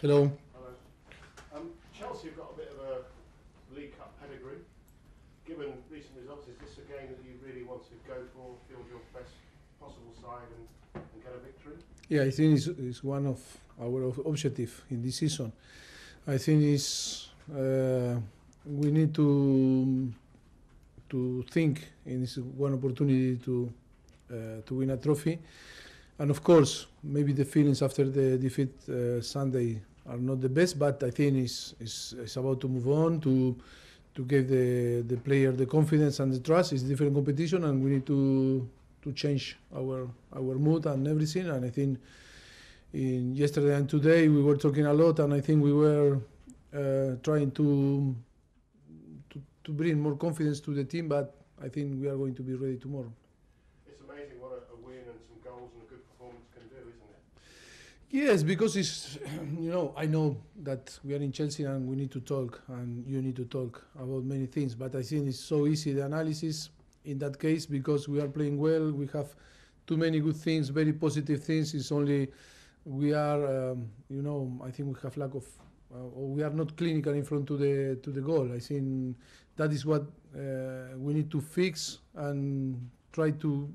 Hello. Hello. Chelsea have got a bit of a League Cup pedigree. Given recent results, is this a game that you really want to go for, field your best possible side and get a victory? Yeah, I think it's one of our objectives in this season. I think we need to think in this one opportunity to win a trophy, and of course maybe the feelings after the defeat Sunday are not the best, but I think it's about to move on to give the player the confidence and the trust. It's different competition, and we need to change our mood and everything. And I think in yesterday and today we were talking a lot, and I think we were trying to bring more confidence to the team, but I think we are going to be ready tomorrow. It's amazing what a win and some goals and a good performance can do, isn't it? Yes, because it's, I know that we are in Chelsea and we need to talk, and you need to talk about many things, but I think it's so easy, the analysis in that case, because we are playing well, we have too many good things, very positive things. It's only we are, I think we have lack of, or we are not clinical in front to the goal. I think that is what we need to fix and try to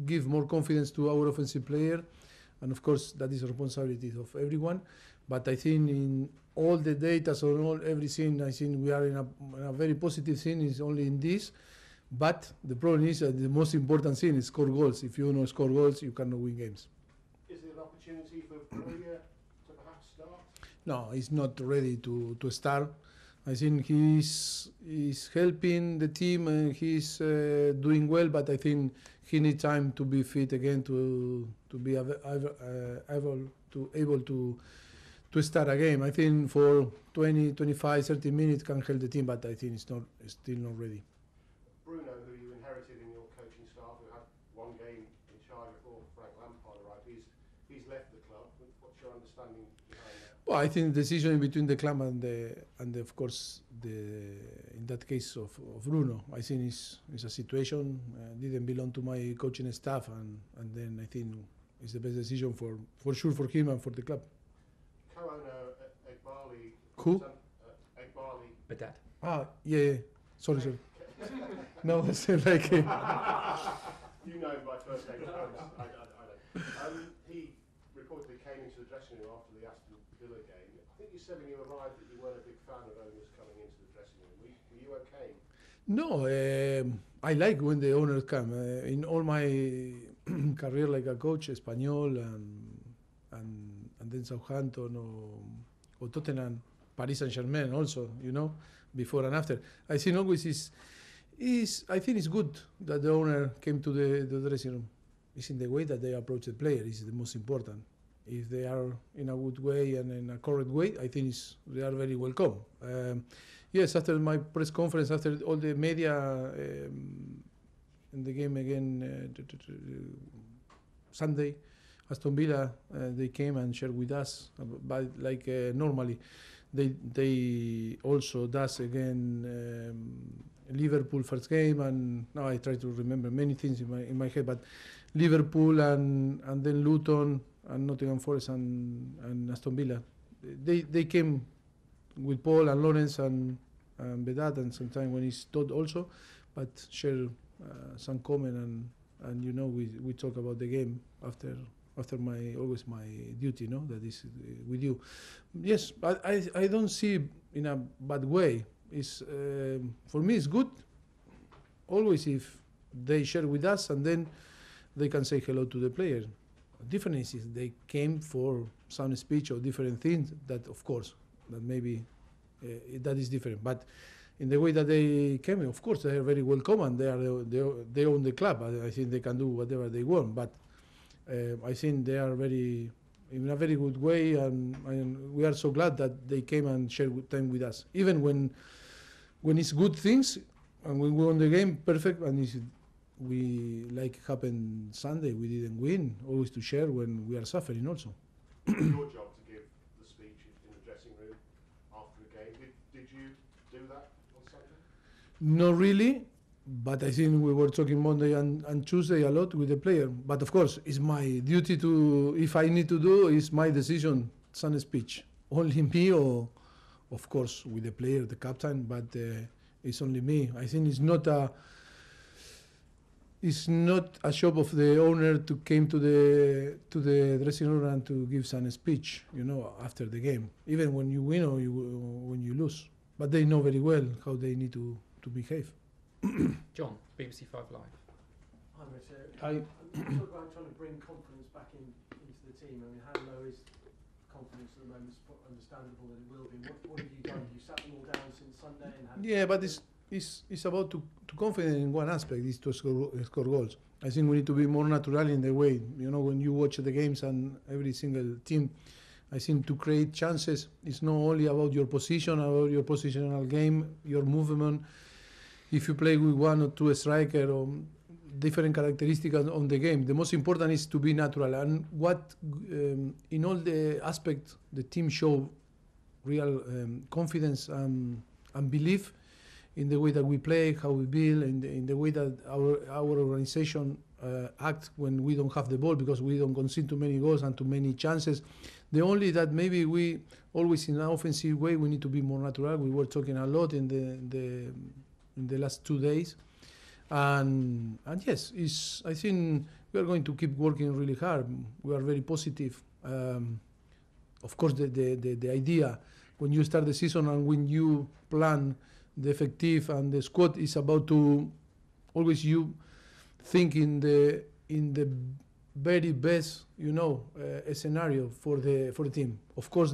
give more confidence to our offensive player. And of course, that is a responsibility of everyone. But I think in all the data, so everything, I think we are in a very positive thing. It's only in this. But the problem is that the most important thing is score goals. If you don't score goals, you cannot win games. Is there an opportunity for Broja to perhaps start? No, he's not ready to start. I think he's helping the team and he's doing well, but I think he needs time to be fit again to be able to start a game. I think for 20, 25, 30 minutes can help the team, but I think it's still not ready. Bruno, who you inherited in your coaching staff, who had one game in charge before Frank Lampard arrived, he's left the club. What's your understanding behind that? Well, I think the decision between the club and of course in that case of Bruno, I think is a situation didn't belong to my coaching staff, and then I think it's the best decision for sure for him and for the club. Co-owner Eghbali. Who? Eghbali. Bedad. Yeah. Sorry. No, it's like. You know by first name. I don't. He reportedly came into the dressing room after the Aston Villa game. I think you said when you arrived that you weren't a big fan of owners coming into the dressing room. Were you okay? No, I like when the owners come. In all my career, like a coach, Espanyol and then Southampton or Tottenham, Paris Saint-Germain also, before and after. I think always I think it's good that the owner came to the dressing room. It's in the way that they approach the player is the most important. If they are in a good way and in a correct way, I think they are very welcome. Yes, after my press conference, after all the media in the game again Sunday, Aston Villa, they came and shared with us, but like normally, they also does again Liverpool first game, and now I try to remember many things in my head, but Liverpool and then Luton and Nottingham Forest and Aston Villa, they came with Paul and Lawrence and Bedad, and sometimes when he's Todd also, but share some comment and we talk about the game after always my duty, that is with you. Yes, I don't see in a bad way. It's for me it's good. Always if they share with us and then they can say hello to the player. The difference is they came for some speech or different things. That of course that maybe that is different. But in the way that they came, of course they are very welcome and they own the club. I think they can do whatever they want. But I think they are in a very good way, and we are so glad that they came and shared good time with us. Even when it's good things and when we won the game, perfect. And we like happened Sunday, we didn't win. Always to share when we are suffering also. It's your job to give the speech in the dressing room after the game. Did you do that on Sunday? Not really. But I think we were talking Monday and Tuesday a lot with the player. But of course, it's my duty to, if I need to do, it's my decision, some speech. only me or, of course, with the player, the captain, but it's only me. I think it's not a job of the owner to came to the dressing room and to give some speech, after the game, even when you win or when you lose. But they know very well how they need to behave. John, BBC 5 Live. Hi, Mauricio. Hi. You talk about trying to bring confidence back into the team. I mean, how low is confidence at the moment? It's understandable that it will be. What have you done? Have you sat them all down since Sunday? And But it's about to confidence in one aspect, is to score goals. I think we need to be more natural in the way, when you watch the games and every single team, I think to create chances, it's not only about your position, about your positional game, your movement. If you play with one or two striker or different characteristics on the game, the most important is to be natural. And what, in all the aspects, the team show real confidence and belief in the way that we play, how we build, in the way that our organization act when we don't have the ball, because we don't concede too many goals and too many chances. The only that maybe we always in an offensive way we need to be more natural. We were talking a lot in the last 2 days, and yes, I think we are going to keep working really hard. We are very positive. Of course, the idea when you start the season and when you plan the effective and the squad is about to always you think in the very best scenario for the team. Of course,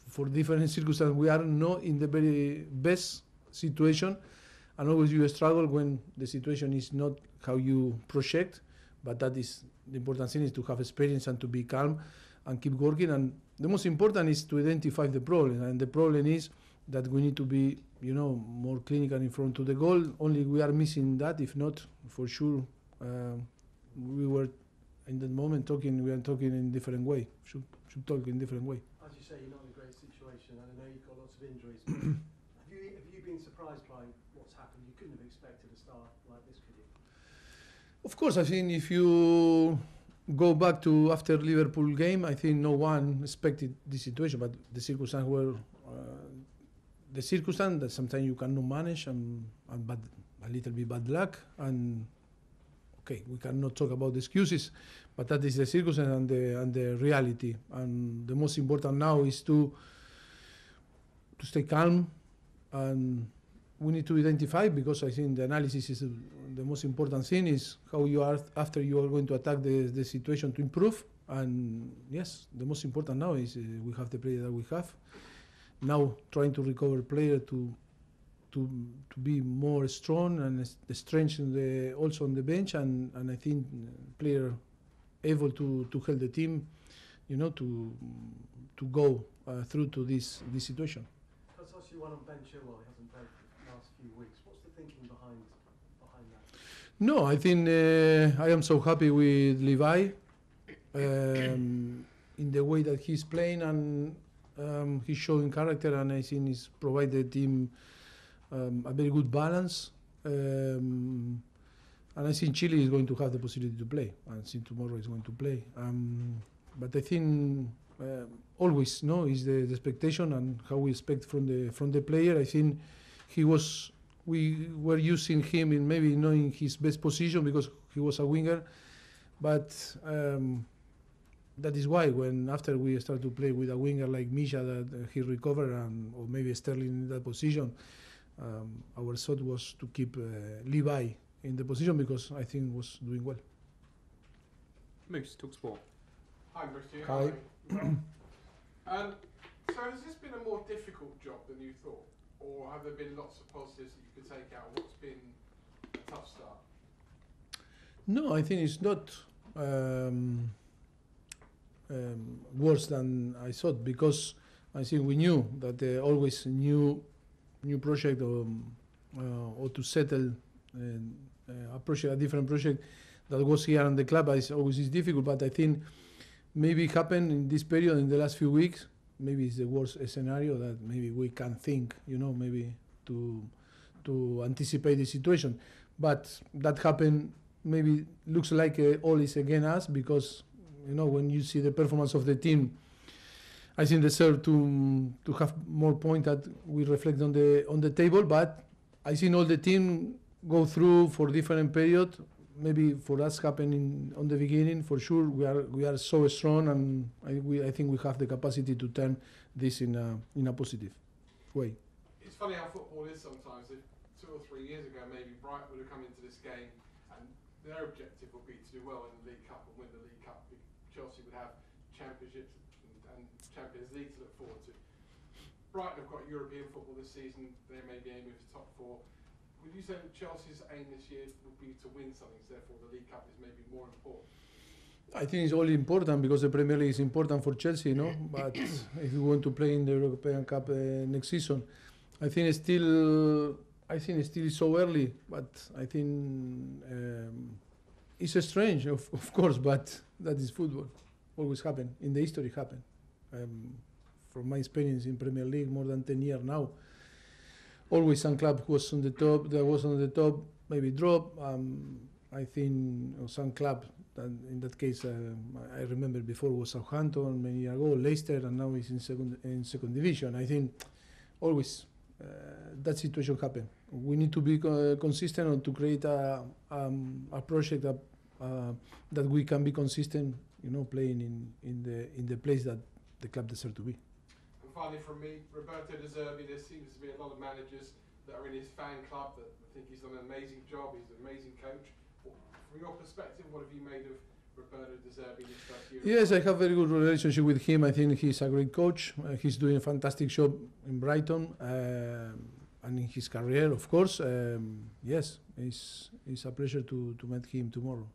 for different circumstances we are not in the very best situation, and always you struggle when the situation is not how you project. But that is the important thing, is to have experience and to be calm and keep working. And the most important is to identify the problem, and the problem is that we need to be more clinical in front of the goal. Only we are missing that. If not, for sure, we were in that moment we are talking in different way. Should talk in different way. as you say, you're not in a great situation, and I know you've got lots of injuries. Have you been surprised by what's happened? You couldn't have expected a start like this, could you? Of course, I think if you go back to after Liverpool game, I think no one expected this situation, but the circumstances were the circumstance that sometimes you cannot manage, and but a little bit bad luck. And okay, we cannot talk about the excuses, but that is the circumstance and the reality. And the most important now is to stay calm, and we need to identify, because I think the analysis is the most important thing, is how you are after you are going to attack the situation to improve. And yes, the most important now is we have the player that we have. Now trying to recover player to be more strong and strengthen also on the bench, and I think player able to help the team, to go through to this situation. That's actually one on Ben Chilwell. He hasn't played for the last few weeks. What's the thinking behind that? No, I think I am so happy with Levi in the way that he's playing, and he's showing character, and I think he's provided the team a very good balance. And I think Chile is going to have the possibility to play, and I think tomorrow is going to play. But I think always is the expectation and how we expect from the player. I think we were using him in maybe not in his best position because he was a winger, but that is why when after we start to play with a winger like Misha, that he recovered, or maybe Sterling in that position, our thought was to keep Levi in the position because I think was doing well. Moose, talk sport. Hi, Mauricio. Hi. So has this been a more difficult job than you thought, or have there been lots of positives that you could take out? What's been a tough start? No, I think it's not worse than I thought, because I think we knew that always new project or to settle a different project that was here on the club is always difficult. But I think maybe it happened in this period in the last few weeks. Maybe it's the worst scenario that maybe we can think, maybe to anticipate the situation. But that happened. Maybe looks like all is against us, because when you see the performance of the team, I think deserve to have more points that we reflect on the table. But I think all the team go through for different period. Maybe for us happening on the beginning, for sure we are so strong, and I think we have the capacity to turn this in a positive way. It's funny how football is sometimes. If 2 or 3 years ago, maybe Brighton would have come into this game and their objective would be to do well in the League Cup and win the League Cup. Chelsea would have Championships and Champions League to look forward to. Brighton have got European football this season. They may be aiming for top 4. Would you say that Chelsea's aim this year would be to win something, so therefore the League Cup is maybe more important? I think it's all important because the Premier League is important for Chelsea, But if we want to play in the European Cup next season, I think it's still so early. But I think it's strange, of course, but that is football. Always happen in the history. Happen. From my experience in Premier League, more than 10 years now. Always some club was on the top, maybe drop. I think some club, in that case, I remember before was Southampton many years ago, Leicester, and now it's in second division. I think always that situation happen. We need to be consistent and to create a project that we can be consistent, playing in the place that the club deserves to be. Finally from me, Roberto Zerbi, there seems to be a lot of managers that are in his fan club that think he's done an amazing job, he's an amazing coach. From your perspective, what have you made of Roberto Zerbi this first year? Yes, I have a very good relationship with him. I think he's a great coach. He's doing a fantastic job in Brighton and in his career, of course. Yes, it's a pleasure to meet him tomorrow.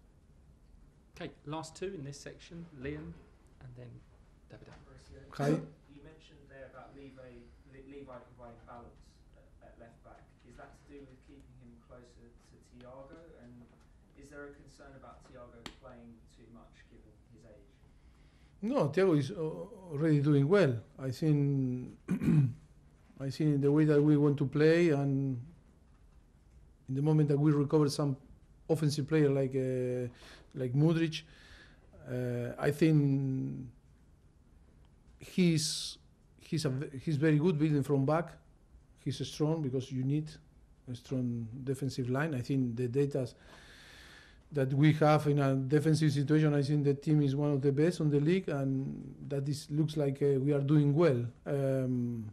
Okay, last two in this section, Liam and then David. Hi. Levi providing balance at left back. Is that to do with keeping him closer to Thiago? And is there a concern about Thiago playing too much given his age? No, Thiago is already doing well. I think the way that we want to play, and in the moment that we recover some offensive player like Mudryk, I think he's very good building from back. He's strong because you need a strong defensive line. I think the data that we have in a defensive situation, I think the team is one of the best on the league, and that looks like we are doing well. And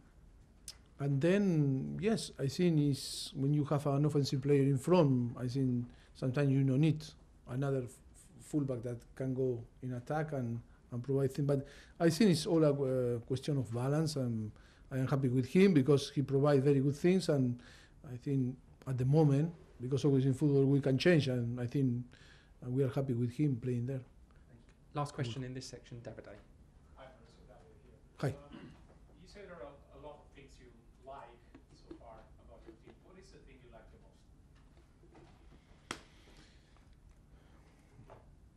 then, yes, I think when you have an offensive player in front, I think sometimes you don't need another fullback that can go in attack and provide things. But I think it's all a question of balance, and I am happy with him because he provides very good things, and I think at the moment, because always in football we can change, and I think we are happy with him playing there. Last question in this section, David. Hi. You say there are a lot of things you like so far about your team. What is the thing you like the most?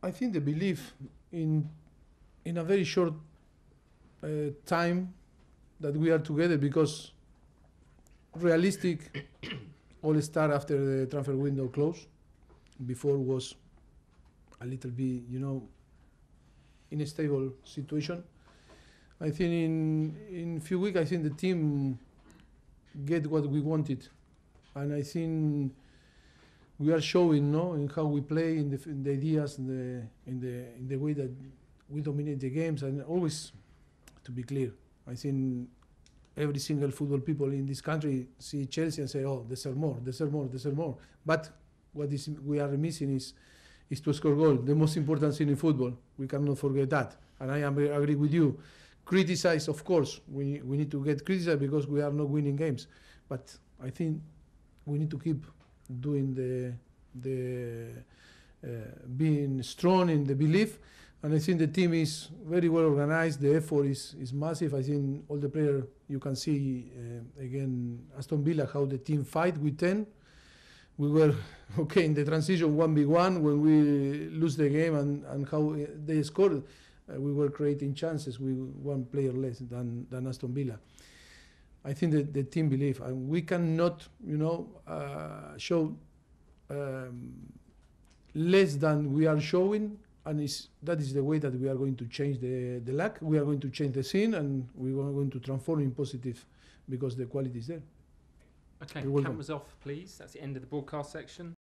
I think the belief in a very short time that we are together, because realistic all start after the transfer window closed. Before was a little bit, in a stable situation. I think in few weeks, I think the team get what we wanted, and I think we are showing, in how we play, in the ideas, in the way that we dominate the games, and always, to be clear, I think every single football people in this country see Chelsea and say, "Oh, deserve more, deserve more, deserve more." But what we are missing is to score goal. The most important thing in football. We cannot forget that. And I agree with you. Criticize, of course. We need to get criticized because we are not winning games. But I think we need to keep doing being strong in the belief. And I think the team is very well organized. The effort is massive. I think all the players, you can see, again, Aston Villa, how the team fight with 10. We were okay in the transition 1v1 when we lose the game, and how they scored. We were creating chances with one player less than Aston Villa. I think that the team believe, and we cannot, show less than we are showing, and that is the way that we are going to change the luck. We are going to change the scene, and we are going to transform in positive because the quality is there. Okay, You're welcome. cameras off, please. That's the end of the broadcast section.